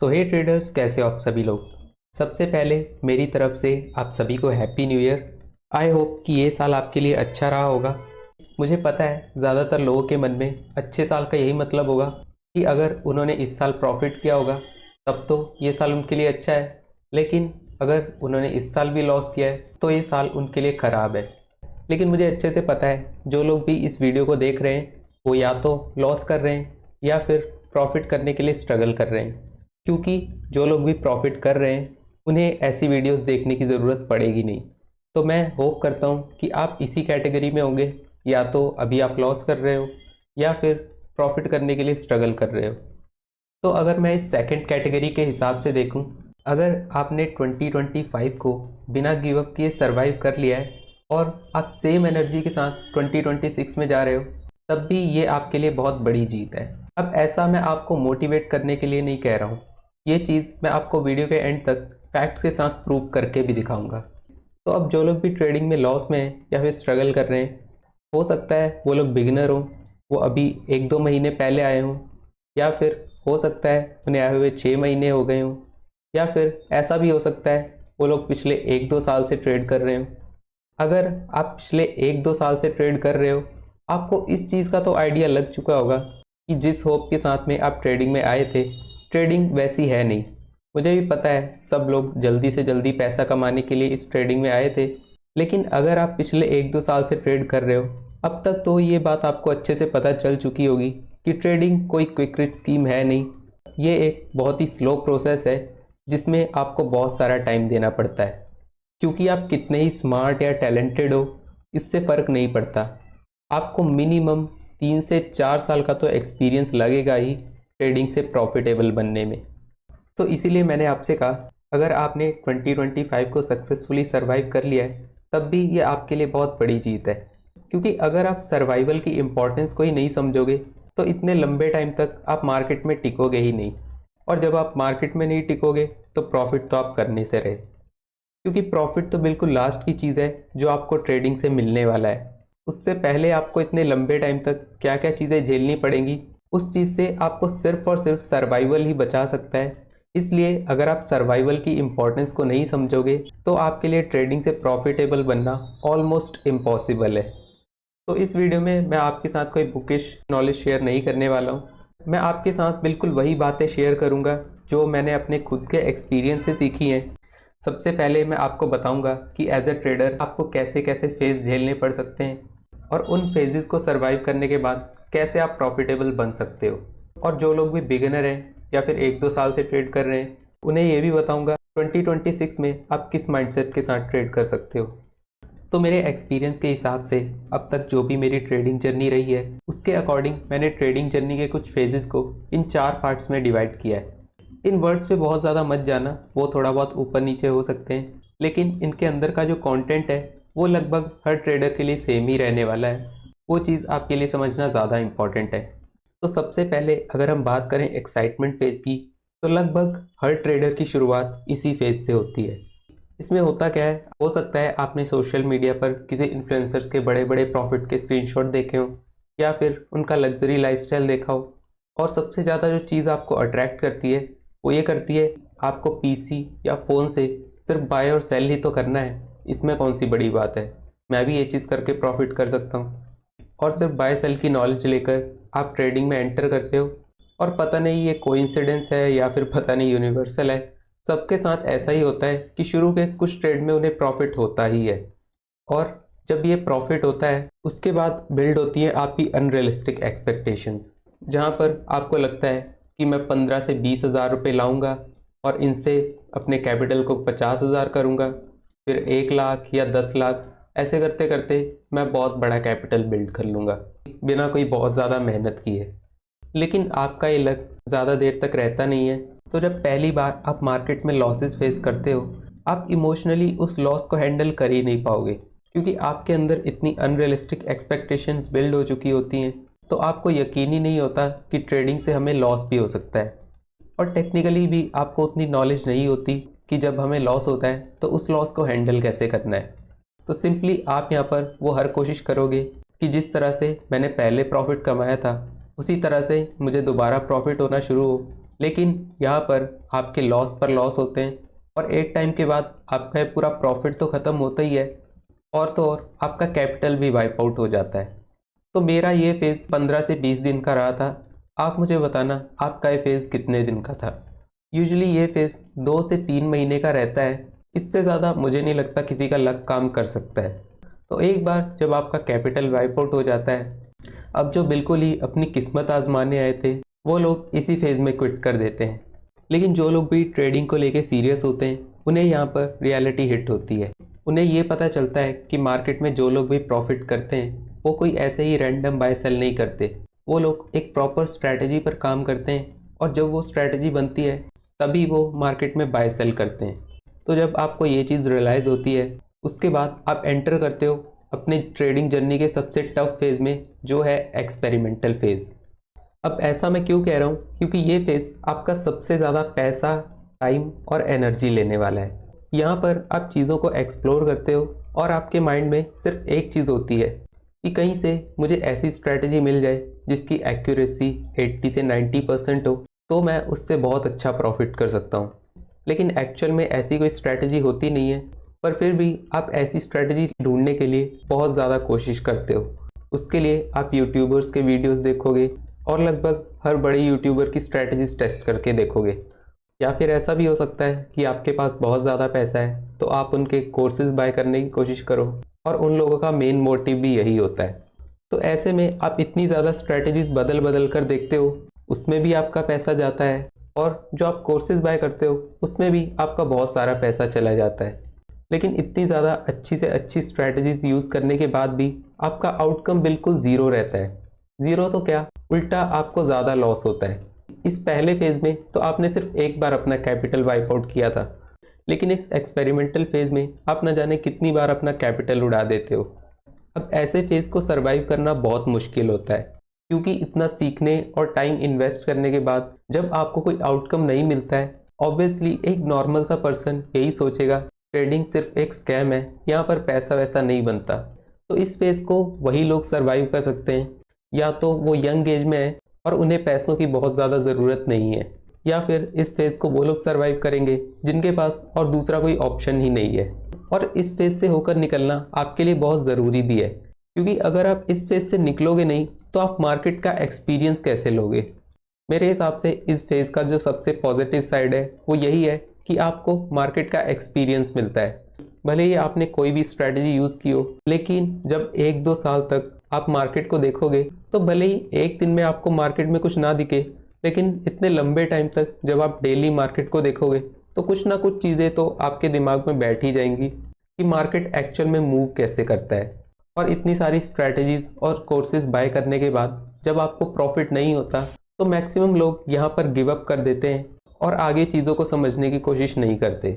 तो हे ट्रेडर्स, कैसे हो आप सभी लोग। सबसे पहले मेरी तरफ से आप सभी को happy new year. I hope कि ये साल आपके लिए अच्छा रहा होगा। मुझे पता है ज़्यादातर लोगों के मन में अच्छे साल का यही मतलब होगा कि अगर उन्होंने इस साल प्रॉफिट किया होगा तब तो ये साल उनके लिए अच्छा है, लेकिन अगर उन्होंने इस साल भी लॉस किया है तो ये साल उनके लिए ख़राब है। लेकिन मुझे अच्छे से पता है जो लोग भी इस वीडियो को देख रहे हैं वो या तो लॉस कर रहे हैं या फिर प्रॉफिट करने के लिए स्ट्रगल कर रहे हैं, क्योंकि जो लोग भी प्रॉफिट कर रहे हैं उन्हें ऐसी वीडियोस देखने की ज़रूरत पड़ेगी नहीं। तो मैं होप करता हूँ कि आप इसी कैटेगरी में होंगे, या तो अभी आप लॉस कर रहे हो या फिर प्रॉफिट करने के लिए स्ट्रगल कर रहे हो। तो अगर मैं इस सेकंड कैटेगरी के हिसाब से देखूं, अगर आपने 2025 को बिना गिव अप किए सरवाइव कर लिया है और आप सेम एनर्जी के साथ 2026 में जा रहे हो, तब भी ये आपके लिए बहुत बड़ी जीत है। अब ऐसा मैं आपको मोटिवेट करने के लिए नहीं कह रहा हूँ, ये चीज़ मैं आपको वीडियो के एंड तक फैक्ट के साथ प्रूव करके भी दिखाऊंगा। तो अब जो लोग भी ट्रेडिंग में लॉस में हैं या फिर स्ट्रगल कर रहे हैं, हो सकता है वो लोग बिगिनर हों, वो अभी 1-2 महीने पहले आए हों, या फिर हो सकता है उन्हें आए हुए 6 महीने हो गए हों, या फिर ऐसा भी हो सकता है वो लोग पिछले 1-2 साल से ट्रेड कर रहे हों। अगर आप पिछले 1-2 साल से ट्रेड कर रहे हो, आपको इस चीज़ का तो आइडिया लग चुका होगा कि जिस होप के साथ में आप ट्रेडिंग में आए थे, ट्रेडिंग वैसी है नहीं। मुझे भी पता है सब लोग जल्दी से जल्दी पैसा कमाने के लिए इस ट्रेडिंग में आए थे, लेकिन अगर आप पिछले 1-2 साल से ट्रेड कर रहे हो, अब तक तो ये बात आपको अच्छे से पता चल चुकी होगी कि ट्रेडिंग कोई क्विक रिच स्कीम है नहीं। ये एक बहुत ही स्लो प्रोसेस है जिसमें आपको बहुत सारा टाइम देना पड़ता है। क्योंकि आप कितने ही स्मार्ट या टैलेंटेड हो इससे फ़र्क नहीं पड़ता, आपको मिनिमम 3 से 4 साल का तो एक्सपीरियंस लगेगा ही ट्रेडिंग से प्रॉफिटेबल बनने में। तो इसीलिए मैंने आपसे कहा, अगर आपने 2025 को सक्सेसफुली सरवाइव कर लिया है तब भी ये आपके लिए बहुत बड़ी जीत है। क्योंकि अगर आप सर्वाइवल की इम्पोर्टेंस को ही नहीं समझोगे तो इतने लंबे टाइम तक आप मार्केट में टिकोगे ही नहीं, और जब आप मार्केट में नहीं टिकोगे तो प्रॉफिट तो आप करने से रहे। क्योंकि प्रॉफिट तो बिल्कुल लास्ट की चीज़ है जो आपको ट्रेडिंग से मिलने वाला है। उससे पहले आपको इतने लंबे टाइम तक क्या क्या चीज़ें झेलनी पड़ेंगी, उस चीज़ से आपको सिर्फ और सिर्फ सर्वाइवल ही बचा सकता है। इसलिए अगर आप सर्वाइवल की इम्पोर्टेंस को नहीं समझोगे तो आपके लिए ट्रेडिंग से प्रॉफिटेबल बनना ऑलमोस्ट इम्पॉसिबल है। तो इस वीडियो में मैं आपके साथ कोई बुकिश नॉलेज शेयर नहीं करने वाला हूँ। मैं आपके साथ बिल्कुल वही बातें शेयर करूँगा जो मैंने अपने खुद के एक्सपीरियंस से सीखी हैं। सबसे पहले मैं आपको बताऊंगा कि एज ए ट्रेडर आपको कैसे कैसे फेज़ झेलने पड़ सकते हैं, और उन फेजेस को सरवाइव करने के बाद कैसे आप प्रॉफिटेबल बन सकते हो। और जो लोग भी बिगिनर हैं या फिर 1-2 साल से ट्रेड कर रहे हैं, उन्हें ये भी बताऊंगा 2026 में आप किस माइंडसेट के साथ ट्रेड कर सकते हो। तो मेरे एक्सपीरियंस के हिसाब से अब तक जो भी मेरी ट्रेडिंग जर्नी रही है, उसके अकॉर्डिंग मैंने ट्रेडिंग जर्नी के कुछ फेजेस को इन 4 पार्ट्स में डिवाइड किया है। इन वर्ड्स पे बहुत ज़्यादा मत जाना, वो थोड़ा बहुत ऊपर नीचे हो सकते हैं, लेकिन इनके अंदर का जो कंटेंट है वो लगभग हर ट्रेडर के लिए सेम ही रहने वाला है। वो चीज़ आपके लिए समझना ज़्यादा इंपॉर्टेंट है। तो सबसे पहले अगर हम बात करें एक्साइटमेंट फेज़ की, तो लगभग हर ट्रेडर की शुरुआत इसी फेज़ से होती है। इसमें होता क्या है, हो सकता है आपने सोशल मीडिया पर किसी इन्फ्लुएंसर्स के बड़े बड़े प्रॉफिट के स्क्रीनशॉट देखे हों, या फिर उनका लग्जरी लाइफस्टाइल देखा हो, और सबसे ज़्यादा जो चीज़ आपको अट्रैक्ट करती है वो ये करती है, आपको पीसी या फ़ोन से सिर्फ बाय और सेल ही तो करना है, इसमें कौन सी बड़ी बात है, मैं भी ये चीज़ करके प्रॉफिट कर सकता हूँ। और सिर्फ बाय सेल की नॉलेज लेकर आप ट्रेडिंग में एंटर करते हो, और पता नहीं ये कोइंसिडेंस है या फिर पता नहीं यूनिवर्सल है, सबके साथ ऐसा ही होता है कि शुरू के कुछ ट्रेड में उन्हें प्रॉफिट होता ही है। और जब ये प्रॉफिट होता है उसके बाद बिल्ड होती है आपकी अनरियलिस्टिक एक्सपेक्टेशंस, जहाँ पर आपको लगता है कि मैं 15 से 20 हज़ार रुपये लाऊंगा और इनसे अपने कैपिटल को 50 हज़ार करूँगा, फिर 1 लाख या 10 लाख, ऐसे करते करते मैं बहुत बड़ा कैपिटल बिल्ड कर लूँगा बिना कोई बहुत ज़्यादा मेहनत किए। लेकिन आपका ये लक ज़्यादा देर तक रहता नहीं है। तो जब पहली बार आप मार्केट में लॉसेस फेस करते हो, आप इमोशनली उस लॉस को हैंडल कर ही नहीं पाओगे, क्योंकि आपके अंदर इतनी अनरियलिस्टिक एक्सपेक्टेशंस बिल्ड हो चुकी होती हैं। तो आपको यकीन ही नहीं होता कि ट्रेडिंग से हमें लॉस भी हो सकता है, और टेक्निकली भी आपको उतनी नॉलेज नहीं होती कि जब हमें लॉस होता है तो उस लॉस को हैंडल कैसे करना है। तो सिंपली आप यहाँ पर वो हर कोशिश करोगे कि जिस तरह से मैंने पहले प्रॉफिट कमाया था उसी तरह से मुझे दोबारा प्रॉफिट होना शुरू हो, लेकिन यहाँ पर आपके लॉस पर लॉस होते हैं और एक टाइम के बाद आपका पूरा प्रॉफिट तो ख़त्म होता ही है और तो और आपका कैपिटल भी वाइप आउट हो जाता है। तो मेरा ये फेज़ 15 से 20 दिन का रहा था। आप मुझे बताना आपका ये फेज़ कितने दिन का था। यूजुअली ये फेज़ 2 से 3 महीने का रहता है, इससे ज़्यादा मुझे नहीं लगता किसी का लक काम कर सकता है। तो एक बार जब आपका कैपिटल वाइप आउट हो जाता है, अब जो बिल्कुल ही अपनी किस्मत आजमाने आए थे वो लोग इसी फेज़ में क्विट कर देते हैं। लेकिन जो लोग भी ट्रेडिंग को लेके सीरियस होते हैं उन्हें यहाँ पर रियलिटी हिट होती है। उन्हें ये पता चलता है कि मार्केट में जो लोग भी प्रॉफिट करते हैं वो कोई ऐसे ही रैंडम बाय सेल नहीं करते। वो लोग एक प्रॉपर स्ट्रैटेजी पर काम करते हैं और जब वो स्ट्रैटेजी बनती है तभी वो मार्केट में बाय सेल करते हैं। तो जब आपको ये चीज़ रियलाइज़ होती है उसके बाद आप एंटर करते हो अपने ट्रेडिंग जर्नी के सबसे टफ फेज़ में, जो है एक्सपेरिमेंटल फेज़। अब ऐसा मैं क्यों कह रहा हूँ, क्योंकि ये फेज़ आपका सबसे ज़्यादा पैसा, टाइम और एनर्जी लेने वाला है। यहाँ पर आप चीज़ों को एक्सप्लोर करते हो और आपके माइंड में सिर्फ एक चीज़ होती है कि कहीं से मुझे ऐसी स्ट्रैटेजी मिल जाए जिसकी एक्यूरेसी 80 से 90% हो, तो मैं उससे बहुत अच्छा प्रॉफिट कर सकता हूँ। लेकिन एक्चुअल में ऐसी कोई स्ट्रैटेजी होती नहीं है, पर फिर भी आप ऐसी स्ट्रैटेजी ढूंढने के लिए बहुत ज़्यादा कोशिश करते हो। उसके लिए आप यूट्यूबर्स के वीडियोस देखोगे और लगभग हर बड़े यूट्यूबर की स्ट्रैटेजीज टेस्ट करके देखोगे। या फिर ऐसा भी हो सकता है कि आपके पास बहुत ज़्यादा पैसा है तो आप उनके कोर्सेज बाय करने की कोशिश करो, और उन लोगों का मेन मोटिव भी यही होता है। तो ऐसे में आप इतनी ज़्यादा स्ट्रैटेजीज बदल बदल कर देखते हो, उसमें भी आपका पैसा जाता है, और जो आप कोर्सेज बाय करते हो उसमें भी आपका बहुत सारा पैसा चला जाता है। लेकिन इतनी ज़्यादा अच्छी से अच्छी स्ट्रैटेजीज यूज़ करने के बाद भी आपका आउटकम बिल्कुल ज़ीरो रहता है। ज़ीरो तो क्या, उल्टा आपको ज़्यादा लॉस होता है। इस पहले फेज़ में तो आपने सिर्फ एक बार अपना कैपिटल वाइप आउट किया था, लेकिन इस एक्सपेरिमेंटल फेज़ में आप न जाने कितनी बार अपना कैपिटल उड़ा देते हो। अब ऐसे फेज़ को सरवाइव करना बहुत मुश्किल होता है, क्योंकि इतना सीखने और टाइम इन्वेस्ट करने के बाद जब आपको कोई आउटकम नहीं मिलता है, ऑब्वियसली एक नॉर्मल सा पर्सन यही सोचेगा ट्रेडिंग सिर्फ एक स्कैम है, यहाँ पर पैसा वैसा नहीं बनता। तो इस फेज़ को वही लोग सरवाइव कर सकते हैं या तो वो यंग एज में है और उन्हें पैसों की बहुत ज़्यादा ज़रूरत नहीं है, या फिर इस फेज़ को वो लोग सरवाइव करेंगे जिनके पास और दूसरा कोई ऑप्शन ही नहीं है। और इस फेज़ से होकर निकलना आपके लिए बहुत ज़रूरी भी है, क्योंकि अगर आप इस फेज़ से निकलोगे नहीं तो आप मार्केट का एक्सपीरियंस कैसे लोगे। मेरे हिसाब से इस फेज़ का जो सबसे पॉजिटिव साइड है वो यही है कि आपको मार्केट का एक्सपीरियंस मिलता है। भले ही आपने कोई भी स्ट्रैटेजी यूज़ की हो, लेकिन जब 1-2 साल तक आप मार्केट को देखोगे तो भले ही एक दिन में आपको मार्केट में कुछ ना दिखे, लेकिन इतने लंबे टाइम तक जब आप डेली मार्केट को देखोगे तो कुछ ना कुछ चीज़ें तो आपके दिमाग में बैठ ही जाएंगी कि मार्केट एक्चुअल में मूव कैसे करता है। और इतनी सारी स्ट्रैटेजीज़ और कोर्सेज बाय करने के बाद जब आपको प्रॉफिट नहीं होता तो मैक्सिमम लोग यहाँ पर गिव अप कर देते हैं और आगे चीज़ों को समझने की कोशिश नहीं करते।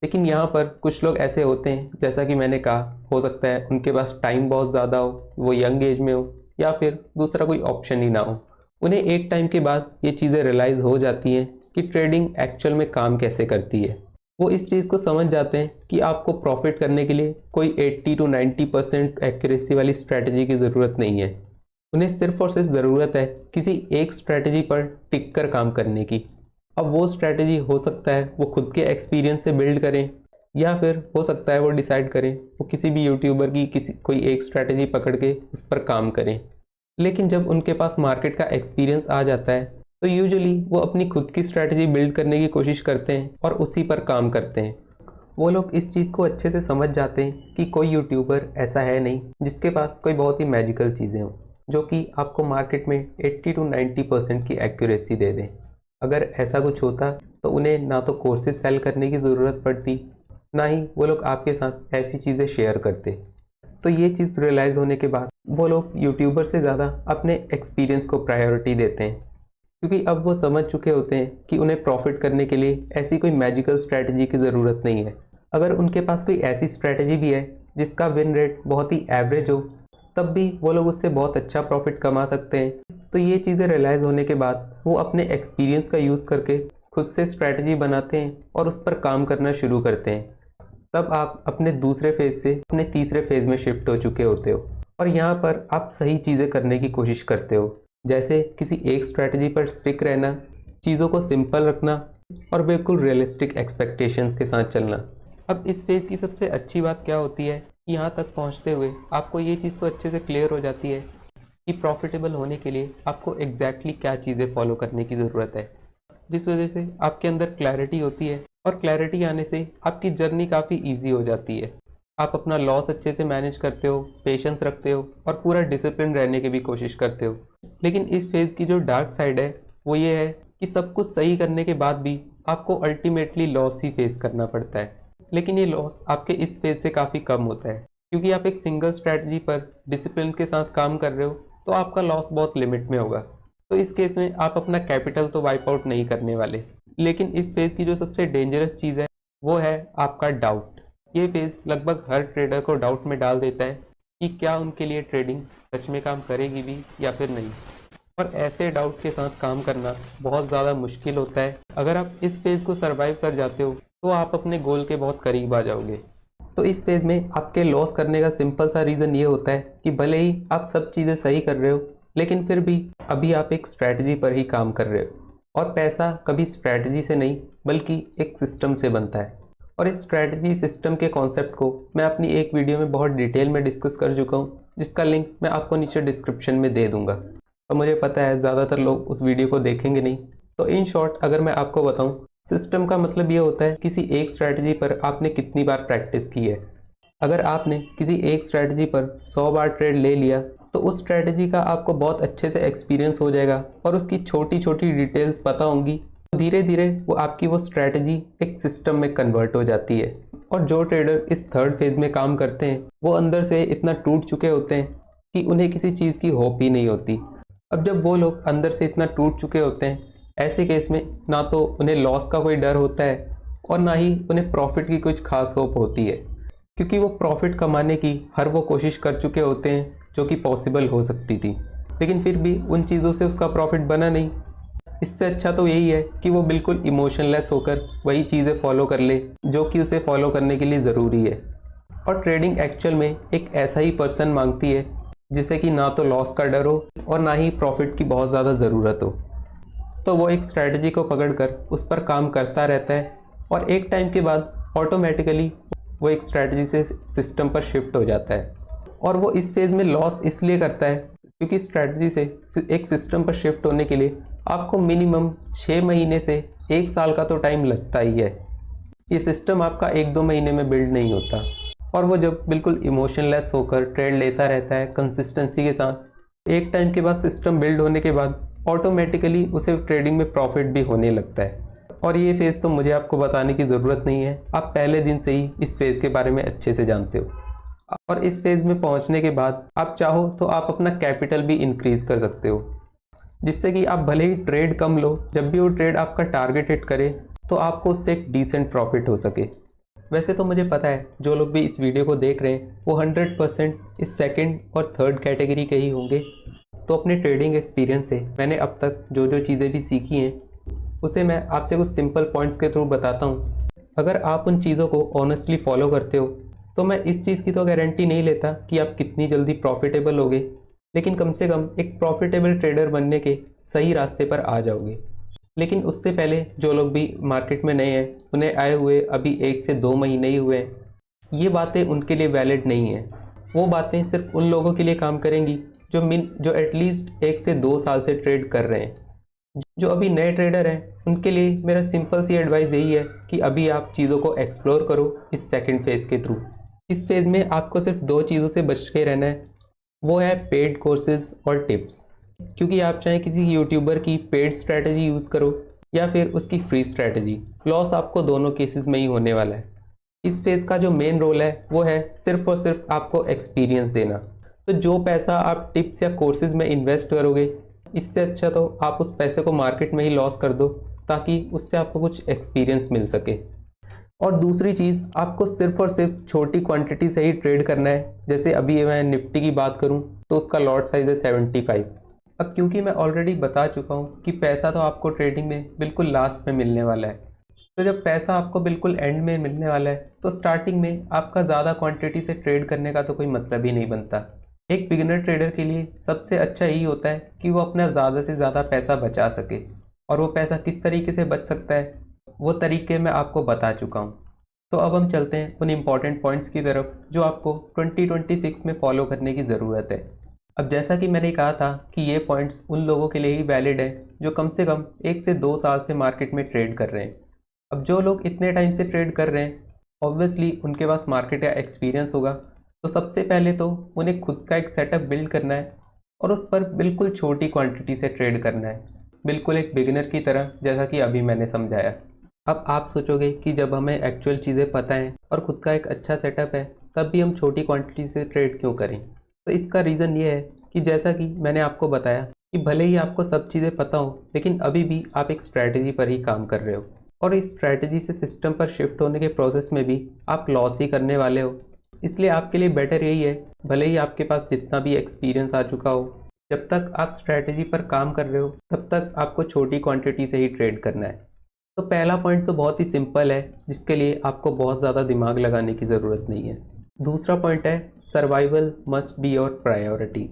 लेकिन यहाँ पर कुछ लोग ऐसे होते हैं, जैसा कि मैंने कहा, हो सकता है उनके पास टाइम बहुत ज़्यादा हो, वो यंग एज में हो, या फिर दूसरा कोई ऑप्शन ही ना हो। उन्हें एक टाइम के बाद ये चीज़ें रियलाइज़ हो जाती हैं कि ट्रेडिंग एक्चुअल में काम कैसे करती है। वो इस चीज़ को समझ जाते हैं कि आपको प्रॉफिट करने के लिए कोई 80 to 90% एक्यूरेसी वाली स्ट्रैटेजी की ज़रूरत नहीं है। उन्हें सिर्फ और सिर्फ ज़रूरत है किसी एक स्ट्रैटेजी पर टिक कर काम करने की। अब वो स्ट्रैटेजी हो सकता है वो खुद के एक्सपीरियंस से बिल्ड करें, या फिर हो सकता है वो डिसाइड करें वो किसी भी यूट्यूबर की कोई एक स्ट्रैटेजी पकड़ के उस पर काम करें। लेकिन जब उनके पास मार्केट का एक्सपीरियंस आ जाता है तो यूजुअली वो अपनी खुद की स्ट्रैटेजी बिल्ड करने की कोशिश करते हैं और उसी पर काम करते हैं। वो लोग इस चीज़ को अच्छे से समझ जाते हैं कि कोई यूट्यूबर ऐसा है नहीं जिसके पास कोई बहुत ही मैजिकल चीज़ें हों जो कि आपको मार्केट में 80 to 90% की एक्यूरेसी दे दें। अगर ऐसा कुछ होता तो उन्हें ना तो कोर्सेज सेल करने की ज़रूरत पड़ती, ना ही वो लोग आपके साथ ऐसी चीज़ें शेयर करते। तो ये चीज़ रियलाइज़ होने के बाद वो लोग यूट्यूबर से ज़्यादा अपने एक्सपीरियंस को प्रायोरिटी देते हैं, क्योंकि अब वो समझ चुके होते हैं कि उन्हें प्रॉफिट करने के लिए ऐसी कोई मैजिकल स्ट्रैटेजी की ज़रूरत नहीं है। अगर उनके पास कोई ऐसी स्ट्रैटेजी भी है जिसका विन रेट बहुत ही एवरेज हो, तब भी वो लोग उससे बहुत अच्छा प्रॉफिट कमा सकते हैं। तो ये चीज़ें रियलाइज़ होने के बाद वो अपने एक्सपीरियंस का यूज़ करके खुद से स्ट्रैटेजी बनाते हैं और उस पर काम करना शुरू करते हैं। तब आप अपने दूसरे फेज़ से अपने तीसरे फेज़ में शिफ्ट हो चुके होते हो और यहाँ पर आप सही चीज़ें करने की कोशिश करते हो, जैसे किसी एक स्ट्रैटेजी पर स्टिक रहना, चीज़ों को सिंपल रखना और बिल्कुल रियलिस्टिक एक्सपेक्टेशंस के साथ चलना। अब इस फेज़ की सबसे अच्छी बात क्या होती है कि यहाँ तक पहुँचते हुए आपको ये चीज़ तो अच्छे से क्लियर हो जाती है कि प्रॉफिटेबल होने के लिए आपको एग्जैक्टली क्या चीज़ें फॉलो करने की ज़रूरत है, जिस वजह से आपके अंदर क्लैरिटी होती है और क्लैरिटी आने से आपकी जर्नी काफ़ी ईजी हो जाती है। आप अपना लॉस अच्छे से मैनेज करते हो, पेशेंस रखते हो और पूरा डिसिप्लिन रहने की भी कोशिश करते हो। लेकिन इस फेज़ की जो डार्क साइड है वो ये है कि सब कुछ सही करने के बाद भी आपको अल्टीमेटली लॉस ही फेस करना पड़ता है। लेकिन ये लॉस आपके इस फेज़ से काफ़ी कम होता है, क्योंकि आप एक सिंगल स्ट्रैटेजी पर डिसिप्लिन के साथ काम कर रहे हो, तो आपका लॉस बहुत लिमिट में होगा। तो इस केस में आप अपना कैपिटल तो वाइप आउट नहीं करने वाले। लेकिन इस फेज़ की जो सबसे डेंजरस चीज़ है वो है आपका डाउट। ये फेज़ लगभग हर ट्रेडर को डाउट में डाल देता है कि क्या उनके लिए ट्रेडिंग सच में काम करेगी भी या फिर नहीं। और ऐसे डाउट के साथ काम करना बहुत ज़्यादा मुश्किल होता है। अगर आप इस फेज़ को सर्वाइव कर जाते हो तो आप अपने गोल के बहुत करीब आ जाओगे। तो इस फेज़ में आपके लॉस करने का सिंपल सा रीज़न ये होता है कि भले ही आप सब चीज़ें सही कर रहे हो, लेकिन फिर भी अभी आप एक स्ट्रैटेजी पर ही काम कर रहे हो। और पैसा कभी स्ट्रैटेजी से नहीं बल्कि एक सिस्टम से बनता है। और इस स्ट्रैटेजी सिस्टम के कॉन्सेप्ट को मैं अपनी एक वीडियो में बहुत डिटेल में डिस्कस कर चुका हूँ, जिसका लिंक मैं आपको नीचे डिस्क्रिप्शन में दे दूँगा। और मुझे पता है ज़्यादातर लोग उस वीडियो को देखेंगे नहीं। तो इन शॉर्ट अगर मैं आपको बताऊँ, सिस्टम का मतलब ये होता है किसी एक स्ट्रैटेजी पर आपने कितनी बार प्रैक्टिस की है। अगर आपने किसी एक स्ट्रैटेजी पर 100 बार ट्रेड ले लिया तो उस स्ट्रैटेजी का आपको बहुत अच्छे से एक्सपीरियंस हो जाएगा और उसकी छोटी छोटी डिटेल्स पता होंगी। तो धीरे धीरे वो स्ट्रैटेजी एक सिस्टम में कन्वर्ट हो जाती है। और जो ट्रेडर इस थर्ड फेज़ में काम करते हैं वो अंदर से इतना टूट चुके होते हैं कि उन्हें किसी चीज़ की होप ही नहीं होती। अब जब वो लोग अंदर से इतना टूट चुके होते हैं, ऐसे केस में ना तो उन्हें लॉस का कोई डर होता है और ना ही उन्हें प्रॉफिट की कुछ खास होप होती है, क्योंकि वो प्रॉफिट कमाने की हर वो कोशिश कर चुके होते हैं जो कि पॉसिबल हो सकती थी, लेकिन फिर भी उन चीज़ों से उसका प्रॉफिट बना नहीं। इससे अच्छा तो यही है कि वो बिल्कुल इमोशनलेस होकर वही चीज़ें फॉलो कर ले जो कि उसे फॉलो करने के लिए ज़रूरी है। और ट्रेडिंग एक्चुअल में एक ऐसा ही पर्सन मांगती है जिसे कि ना तो लॉस का डर हो और ना ही प्रॉफिट की बहुत ज़्यादा ज़रूरत हो। तो वो एक स्ट्रैटेजी को पकड़कर उस पर काम करता रहता है और एक टाइम के बाद ऑटोमेटिकली वो एक स्ट्रैटेजी से सिस्टम पर शिफ्ट हो जाता है। और वो इस फेज़ में लॉस इसलिए करता है क्योंकि स्ट्रैटेजी से एक सिस्टम पर शिफ्ट होने के लिए आपको मिनिमम 6 महीने से 1 साल का तो टाइम लगता ही है। ये सिस्टम आपका 1-2 महीने में बिल्ड नहीं होता। और वो जब बिल्कुल इमोशनलेस होकर ट्रेड लेता रहता है कंसिस्टेंसी के साथ, एक टाइम के बाद सिस्टम बिल्ड होने के बाद ऑटोमेटिकली उसे ट्रेडिंग में प्रॉफिट भी होने लगता है। और ये फेज़ तो मुझे आपको बताने की ज़रूरत नहीं है, आप पहले दिन से ही इस फेज़ के बारे में अच्छे से जानते हो। और इस फेज़ में पहुंचने के बाद आप चाहो तो आप अपना कैपिटल भी इंक्रीज़ कर सकते हो, जिससे कि आप भले ही ट्रेड कम लो, जब भी वो ट्रेड आपका टारगेट हिट करे तो आपको उससे एक डिसेंट प्रॉफिट हो सके। वैसे तो मुझे पता है जो लोग भी इस वीडियो को देख रहे हैं वो 100% इस सेकंड और थर्ड कैटेगरी के ही होंगे। तो अपने ट्रेडिंग एक्सपीरियंस से मैंने अब तक जो जो चीज़ें भी सीखी हैं उसे मैं आपसे कुछ सिंपल पॉइंट्स के थ्रू बताता हूँ। अगर आप उन चीज़ों को ऑनेस्टली फॉलो करते हो तो मैं इस चीज़ की तो गारंटी नहीं लेता कि आप कितनी जल्दी प्रॉफिटेबल होगे, लेकिन कम से कम एक प्रॉफिटेबल ट्रेडर बनने के सही रास्ते पर आ जाओगे। लेकिन उससे पहले जो लोग भी मार्केट में नए हैं, उन्हें आए हुए अभी 1 से 2 महीने ही हुए हैं, ये बातें उनके लिए वैलिड नहीं हैं। वो बातें सिर्फ उन लोगों के लिए काम करेंगी जो एटलीस्ट 1 से 2 साल से ट्रेड कर रहे हैं। जो अभी नए ट्रेडर हैं उनके लिए मेरा सिंपल सी एडवाइस यही है कि अभी आप चीज़ों को एक्सप्लोर करो इस सेकंड फेज़ के थ्रू। इस फेज़ में आपको सिर्फ 2 चीज़ों से बच के रहना है, वो है पेड कोर्सेज और टिप्स। क्योंकि आप चाहे किसी यूट्यूबर की पेड स्ट्रैटेजी यूज़ करो या फिर उसकी फ्री स्ट्रैटेजी, लॉस आपको दोनों केसेस में ही होने वाला है। इस फेज़ का जो मेन रोल है वो है सिर्फ और सिर्फ आपको एक्सपीरियंस देना। तो जो पैसा आप टिप्स या कोर्सेज में इन्वेस्ट करोगे, इससे अच्छा तो आप उस पैसे को मार्केट में ही लॉस कर दो, ताकि उससे आपको कुछ एक्सपीरियंस मिल सके। और दूसरी चीज़, आपको सिर्फ और सिर्फ छोटी क्वांटिटी से ही ट्रेड करना है। जैसे अभी मैं निफ्टी की बात करूं तो उसका लॉट साइज है 75। अब क्योंकि मैं ऑलरेडी बता चुका हूं कि पैसा तो आपको ट्रेडिंग में बिल्कुल लास्ट में मिलने वाला है, तो जब पैसा आपको बिल्कुल एंड में मिलने वाला है तो स्टार्टिंग में आपका ज़्यादा क्वांटिटी से ट्रेड करने का तो कोई मतलब ही नहीं बनता। एक बिगिनर ट्रेडर के लिए सबसे अच्छा यही होता है कि वो अपना ज़्यादा से ज़्यादा पैसा बचा सके। और वो पैसा किस तरीके से बच सकता है वो तरीके मैं आपको बता चुका हूँ। तो अब हम चलते हैं उन इम्पॉर्टेंट पॉइंट्स की तरफ जो आपको 2026 में फॉलो करने की ज़रूरत है। अब जैसा कि मैंने कहा था कि ये पॉइंट्स उन लोगों के लिए ही वैलिड है जो कम से कम 1 से 2 साल से मार्केट में ट्रेड कर रहे हैं। अब जो लोग इतने टाइम से ट्रेड कर रहे हैं ऑब्वियसली उनके पास मार्केट या एक्सपीरियंस होगा। तो सबसे पहले तो उन्हें खुद का एक सेटअप बिल्ड करना है और उस पर बिल्कुल छोटी क्वांटिटी से ट्रेड करना है, बिल्कुल एक बिगिनर की तरह, जैसा कि अभी मैंने समझाया। अब आप सोचोगे कि जब हमें एक्चुअल चीज़ें पता हैं और ख़ुद का एक अच्छा सेटअप है तब भी हम छोटी क्वांटिटी से ट्रेड क्यों करें। तो इसका रीज़न ये है कि जैसा कि मैंने आपको बताया कि भले ही आपको सब चीज़ें पता हो लेकिन अभी भी आप एक स्ट्रैटेजी पर ही काम कर रहे हो और इस स्ट्रैटेजी से सिस्टम पर शिफ्ट होने के प्रोसेस में भी आप लॉस ही करने वाले हो। इसलिए आपके लिए बेटर यही है, भले ही आपके पास जितना भी एक्सपीरियंस आ चुका हो, जब तक आप स्ट्रैटेजी पर काम कर रहे हो तब तक आपको छोटी क्वांटिटी से ही ट्रेड करना है। तो पहला पॉइंट तो बहुत ही सिंपल है जिसके लिए आपको बहुत ज़्यादा दिमाग लगाने की ज़रूरत नहीं है। दूसरा पॉइंट है survival must be your priority.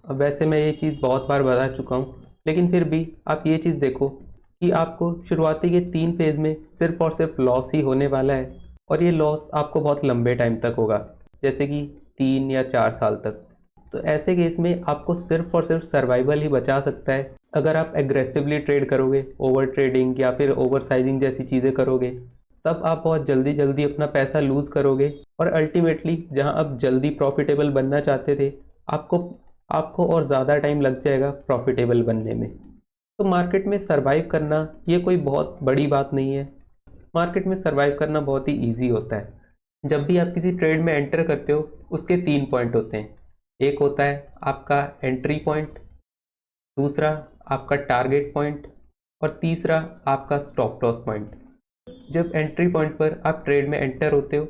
अब वैसे मैं ये चीज़ बहुत बार बता चुका हूँ लेकिन फिर भी आप ये चीज़ देखो कि आपको शुरुआती के 3 फेज़ में सिर्फ और सिर्फ लॉस ही होने वाला है और ये लॉस आपको बहुत लंबे टाइम तक होगा, जैसे कि 3 या 4 साल तक। तो ऐसे केस में आपको सिर्फ और सिर्फ सर्वाइवल ही बचा सकता है। अगर आप एग्रेसिवली ट्रेड करोगे, ओवर ट्रेडिंग या फिर ओवर साइजिंग जैसी चीज़ें करोगे, तब आप बहुत जल्दी जल्दी अपना पैसा लूज़ करोगे और अल्टीमेटली जहां आप जल्दी प्रॉफिटेबल बनना चाहते थे आपको आपको और ज़्यादा टाइम लग जाएगा प्रॉफिटेबल बनने में। तो मार्केट में सरवाइव करना ये कोई बहुत बड़ी बात नहीं है। मार्केट में सरवाइव करना बहुत ही ईजी होता है। जब भी आप किसी ट्रेड में एंटर करते हो उसके 3 पॉइंट होते हैं। एक होता है आपका एंट्री पॉइंट, दूसरा आपका टारगेट पॉइंट और तीसरा आपका स्टॉप लॉस पॉइंट। जब एंट्री पॉइंट पर आप ट्रेड में एंटर होते हो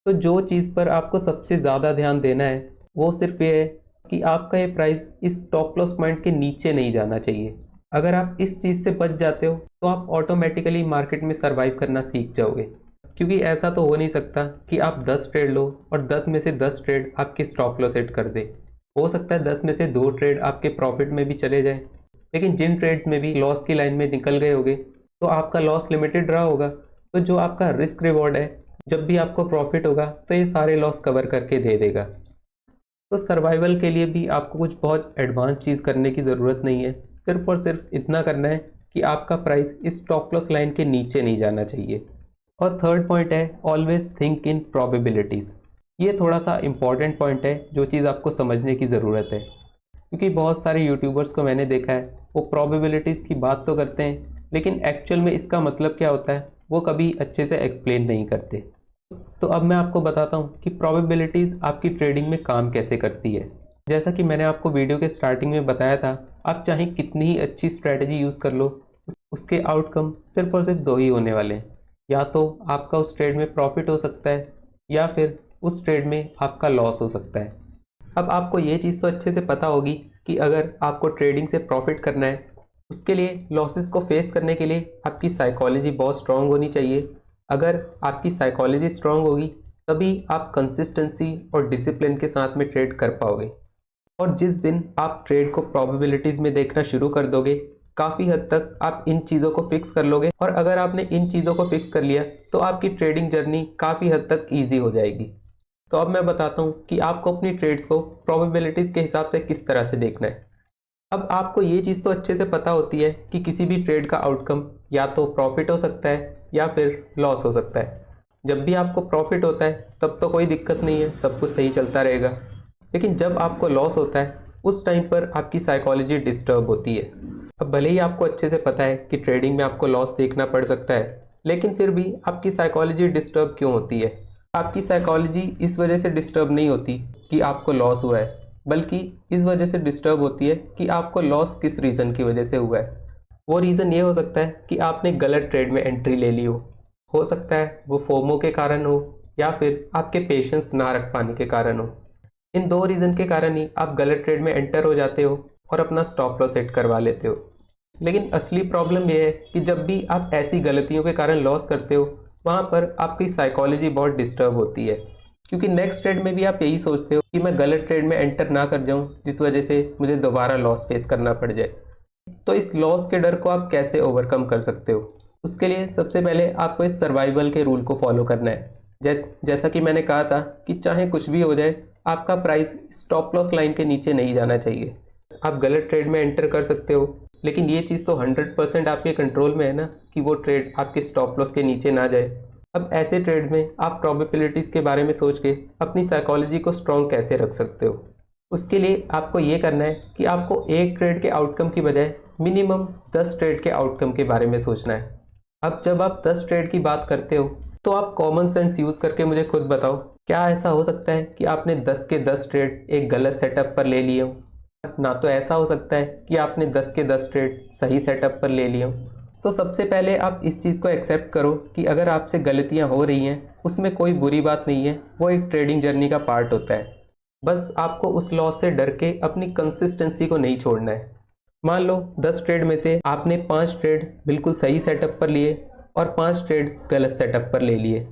तो जो चीज़ पर आपको सबसे ज़्यादा ध्यान देना है वो सिर्फ ये है कि आपका ये प्राइस इस स्टॉप लॉस पॉइंट के नीचे नहीं जाना चाहिए। अगर आप इस चीज़ से बच जाते हो तो आप ऑटोमेटिकली मार्केट में सरवाइव करना सीख जाओगे, क्योंकि ऐसा तो हो नहीं सकता कि आप 10 ट्रेड लो और 10 में से 10 ट्रेड आपके स्टॉप लॉस सेट कर दे। हो सकता है 10 में से 2 ट्रेड आपके प्रॉफिट में भी चले जाएं, लेकिन जिन ट्रेड्स में भी लॉस की लाइन में निकल गए होगे तो आपका लॉस लिमिटेड रहा होगा। तो जो आपका रिस्क रिवॉर्ड है, जब भी आपको प्रॉफिट होगा तो ये सारे लॉस कवर करके दे देगा। तो सर्वाइवल के लिए भी आपको कुछ बहुत एडवांस चीज़ करने की ज़रूरत नहीं है, सिर्फ और सिर्फ इतना करना है कि आपका प्राइस इस स्टॉप लॉस लाइन के नीचे नहीं जाना चाहिए। और थर्ड पॉइंट है ऑलवेज थिंक इन प्रोबेबिलिटीज़। ये थोड़ा सा इम्पॉर्टेंट पॉइंट है जो चीज़ आपको समझने की ज़रूरत है, क्योंकि बहुत सारे यूट्यूबर्स को मैंने देखा है वो प्रोबेबिलिटीज़ की बात तो करते हैं लेकिन एक्चुअल में इसका मतलब क्या होता है वो कभी अच्छे से एक्सप्लेन नहीं करते। तो अब मैं आपको बताता हूँ कि प्रोबेबिलिटीज़ आपकी ट्रेडिंग में काम कैसे करती है। जैसा कि मैंने आपको वीडियो के स्टार्टिंग में बताया था, आप चाहे कितनी ही अच्छी स्ट्रैटेजी यूज़ कर लो उसके आउटकम सिर्फ और सिर्फ 2 ही होने वाले हैं। या तो आपका उस ट्रेड में प्रॉफिट हो सकता है या फिर उस ट्रेड में आपका लॉस हो सकता है। अब आपको ये चीज़ तो अच्छे से पता होगी कि अगर आपको ट्रेडिंग से प्रॉफिट करना है उसके लिए लॉसेस को फेस करने के लिए आपकी साइकोलॉजी बहुत स्ट्रांग होनी चाहिए। अगर आपकी साइकोलॉजी स्ट्रांग होगी तभी आप कंसिस्टेंसी और डिसिप्लिन के साथ में ट्रेड कर पाओगे। और जिस दिन आप ट्रेड को प्रोबेबिलिटीज़ में देखना शुरू कर दोगे काफ़ी हद तक आप इन चीज़ों को फिक्स कर लोगे, और अगर आपने इन चीज़ों को फिक्स कर लिया तो आपकी ट्रेडिंग जर्नी काफ़ी हद तक ईजी हो जाएगी। तो अब मैं बताता हूँ कि आपको अपनी ट्रेड्स को प्रोबेबिलिटीज़ के हिसाब से किस तरह से देखना है। अब आपको ये चीज़ तो अच्छे से पता होती है कि किसी भी ट्रेड का आउटकम या तो प्रॉफिट हो सकता है या फिर लॉस हो सकता है। जब भी आपको प्रॉफिट होता है तब तो कोई दिक्कत नहीं है, सब कुछ सही चलता रहेगा। लेकिन जब आपको लॉस होता है उस टाइम पर आपकी साइकोलॉजी डिस्टर्ब होती है। अब भले ही आपको अच्छे से पता है कि ट्रेडिंग में आपको लॉस देखना पड़ सकता है, लेकिन फिर भी आपकी साइकोलॉजी डिस्टर्ब क्यों होती है? आपकी साइकोलॉजी इस वजह से डिस्टर्ब नहीं होती कि आपको लॉस हुआ है, बल्कि इस वजह से डिस्टर्ब होती है कि आपको लॉस किस रीज़न की वजह से हुआ है। वो रीज़न ये हो सकता है कि आपने गलत ट्रेड में एंट्री ले ली हो सकता है वो फोमो के कारण हो या फिर आपके पेशेंस ना रख पाने के कारण हो। इन 2 रीज़न के कारण ही आप गलत ट्रेड में एंटर हो जाते हो और अपना स्टॉप लॉस सेट करवा लेते हो। लेकिन असली प्रॉब्लम यह है कि जब भी आप ऐसी गलतियों के कारण लॉस करते हो वहाँ पर आपकी साइकोलॉजी बहुत डिस्टर्ब होती है, क्योंकि नेक्स्ट ट्रेड में भी आप यही सोचते हो कि मैं गलत ट्रेड में एंटर ना कर जाऊँ जिस वजह से मुझे दोबारा लॉस फेस करना पड़ जाए। तो इस लॉस के डर को आप कैसे ओवरकम कर सकते हो? उसके लिए सबसे पहले आपको इस सर्वाइवल के रूल को फॉलो करना है। जैसा कि मैंने कहा था कि चाहे कुछ भी हो जाए, आपका प्राइस स्टॉप लॉस लाइन के नीचे नहीं जाना चाहिए। आप गलत ट्रेड में एंटर कर सकते हो, लेकिन ये चीज़ तो 100% आपके कंट्रोल में है ना कि वो ट्रेड आपके स्टॉप लॉस के नीचे ना जाए। अब ऐसे ट्रेड में आप प्रोबेबिलिटीज़ के बारे में सोच के अपनी साइकोलॉजी को स्ट्रॉन्ग कैसे रख सकते हो? उसके लिए आपको ये करना है कि आपको एक ट्रेड के आउटकम की बजाय मिनिमम 10 ट्रेड के आउटकम के बारे में सोचना है। अब जब आप 10 ट्रेड की बात करते हो तो आप कॉमन सेंस यूज़ करके मुझे खुद बताओ, क्या ऐसा हो सकता है कि आपने 10 के 10 ट्रेड एक गलत सेटअप पर ले लिए हो? ना तो ऐसा हो सकता है कि आपने 10 के 10 ट्रेड सही सेटअप पर ले लिए हो। तो सबसे पहले आप इस चीज़ को एक्सेप्ट करो कि अगर आपसे गलतियां हो रही हैं उसमें कोई बुरी बात नहीं है, वो एक ट्रेडिंग जर्नी का पार्ट होता है। बस आपको उस लॉस से डर के अपनी कंसिस्टेंसी को नहीं छोड़ना है। मान लो 10 ट्रेड में से आपने 5 ट्रेड बिल्कुल सही सेटअप पर लिए और 5 ट्रेड गलत सेटअप पर ले लिए।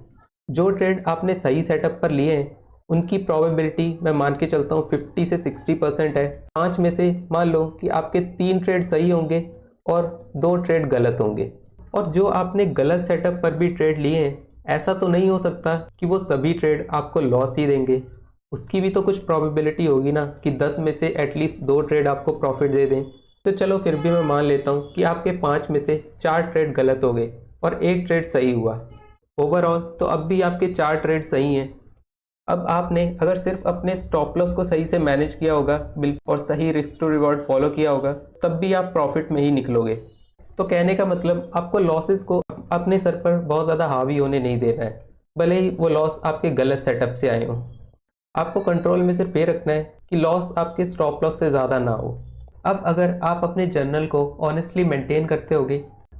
जो ट्रेड आपने सही सेटअप पर लिए हैं उनकी प्रोबेबिलिटी मैं मान के चलता हूँ 50 से 60% है। 5 में से मान लो कि आपके 3 ट्रेड सही होंगे और 2 ट्रेड गलत होंगे। और जो आपने गलत सेटअप पर भी ट्रेड लिए हैं, ऐसा तो नहीं हो सकता कि वो सभी ट्रेड आपको लॉस ही देंगे। उसकी भी तो कुछ प्रोबेबिलिटी होगी ना कि 10 में से एटलीस्ट 2 ट्रेड आपको प्रॉफिट दे दें। तो चलो फिर भी मैं मान लेता हूँ कि आपके 5 में से 4 ट्रेड गलत हो गए और 1 ट्रेड सही हुआ। ओवरऑल तो अब भी आपके 4 ट्रेड सही हैं। अब आपने अगर सिर्फ अपने स्टॉप लॉस को सही से मैनेज किया होगा और सही रिस्क टू रिवॉर्ड फॉलो किया होगा, तब भी आप प्रॉफिट में ही निकलोगे। तो कहने का मतलब आपको लॉसेस को अपने सर पर बहुत ज़्यादा हावी होने नहीं देना है, भले ही वो लॉस आपके गलत सेटअप से आए हों। आपको कंट्रोल में सिर्फ ये रखना है कि लॉस आपके स्टॉप लॉस से ज़्यादा ना हो। अब अगर आप अपने जर्नल को ऑनेस्टली मेंटेन करते होगे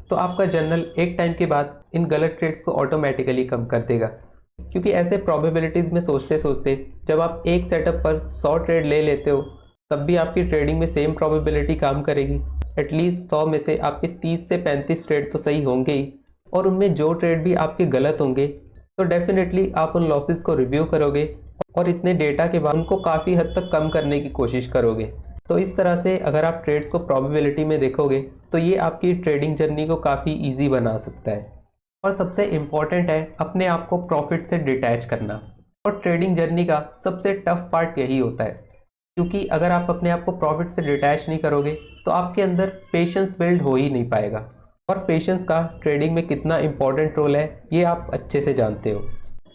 तो आपका जर्नल एक टाइम के बाद इन गलत ट्रेड्स को ऑटोमेटिकली कम कर देगा। क्योंकि ऐसे प्रोबेबिलिटीज़ में सोचते सोचते जब आप एक सेटअप पर 100 ट्रेड ले लेते हो, तब भी आपकी ट्रेडिंग में सेम प्रोबेबिलिटी काम करेगी। एटलीस्ट 100 में से आपके 30 से 35 ट्रेड तो सही होंगे ही, और उनमें जो ट्रेड भी आपके गलत होंगे तो डेफिनेटली आप उन लॉसेस को रिव्यू करोगे और इतने डेटा के बाद उनको काफ़ी हद तक कम करने की कोशिश करोगे। तो इस तरह से अगर आप ट्रेड्स को प्रोबेबिलिटी में देखोगे तो ये आपकी ट्रेडिंग जर्नी को काफ़ी ईजी बना सकता है। और सबसे इम्पॉर्टेंट है अपने आप को प्रॉफिट से डिटैच करना। और ट्रेडिंग जर्नी का सबसे टफ पार्ट यही होता है, क्योंकि अगर आप अपने आप को प्रॉफिट से डिटैच नहीं करोगे तो आपके अंदर पेशेंस बिल्ड हो ही नहीं पाएगा। और पेशेंस का ट्रेडिंग में कितना इम्पॉर्टेंट रोल है ये आप अच्छे से जानते हो।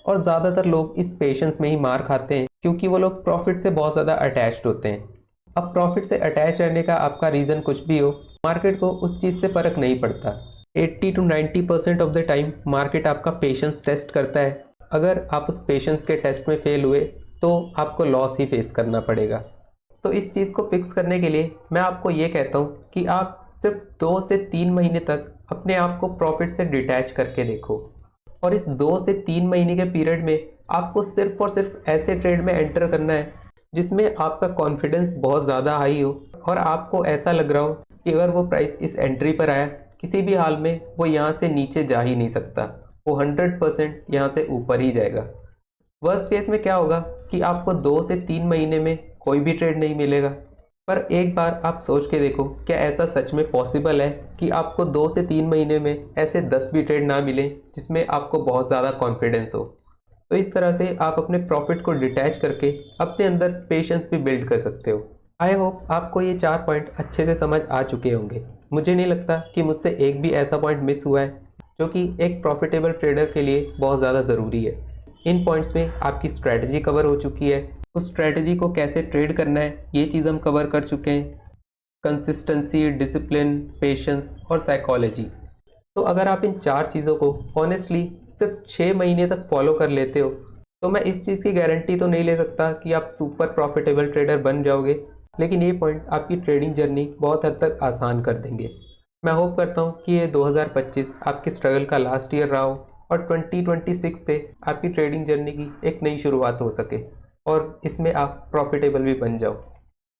और ज़्यादातर लोग इस पेशेंस में ही मार खाते हैं, क्योंकि वो लोग प्रॉफिट से बहुत ज़्यादा अटैच्ड होते हैं। अब प्रॉफिट से अटैच रहने का आपका रीज़न कुछ भी हो, मार्केट को उस चीज़ से फ़र्क नहीं पड़ता। 80 to 90% of the time market आपका पेशेंस टेस्ट करता है। अगर आप उस पेशेंस के टेस्ट में फेल हुए तो आपको लॉस ही फेस करना पड़ेगा। तो इस चीज़ को फिक्स करने के लिए मैं आपको ये कहता हूँ कि आप सिर्फ 2 से 3 महीने तक अपने आप को प्रॉफिट से डिटैच करके देखो। और इस 2 से 3 महीने के पीरियड में आपको सिर्फ और सिर्फ ऐसे ट्रेड में एंटर करना है जिसमें आपका कॉन्फिडेंस बहुत ज़्यादा हाई हो और आपको ऐसा लग रहा हो कि अगर वो प्राइस इस एंट्री पर आया, किसी भी हाल में वो यहाँ से नीचे जा ही नहीं सकता, वो 100% यहाँ से ऊपर ही जाएगा। वर्स्ट केस में क्या होगा कि आपको 2 से 3 महीने में कोई भी ट्रेड नहीं मिलेगा। पर एक बार आप सोच के देखो, क्या ऐसा सच में पॉसिबल है कि आपको 2 से 3 महीने में ऐसे 10 भी ट्रेड ना मिले जिसमें आपको बहुत ज़्यादा कॉन्फिडेंस हो? तो इस तरह से आप अपने प्रॉफिट को डिटैच करके अपने अंदर पेशेंस भी बिल्ड कर सकते हो। आई होप आपको ये 4 पॉइंट अच्छे से समझ आ चुके होंगे। मुझे नहीं लगता कि मुझसे एक भी ऐसा पॉइंट मिस हुआ है जो कि एक प्रॉफिटेबल ट्रेडर के लिए बहुत ज़्यादा ज़रूरी है। इन पॉइंट्स में आपकी स्ट्रैटेजी कवर हो चुकी है, उस स्ट्रैटेजी को कैसे ट्रेड करना है ये चीज़ हम कवर कर चुके हैं, कंसिस्टेंसी, डिसिप्लिन, पेशेंस और साइकोलॉजी। तो अगर आप इन 4 चीज़ों को ऑनेस्टली सिर्फ 6 महीने तक फॉलो कर लेते हो तो मैं इस चीज़ की गारंटी तो नहीं ले सकता कि आप सुपर प्रॉफिटेबल ट्रेडर बन जाओगे, लेकिन ये पॉइंट आपकी ट्रेडिंग जर्नी बहुत हद तक आसान कर देंगे। मैं होप करता हूँ कि ये 2025 आपके स्ट्रगल का लास्ट ईयर रहा हो और 2026 से आपकी ट्रेडिंग जर्नी की एक नई शुरुआत हो सके और इसमें आप प्रॉफिटेबल भी बन जाओ।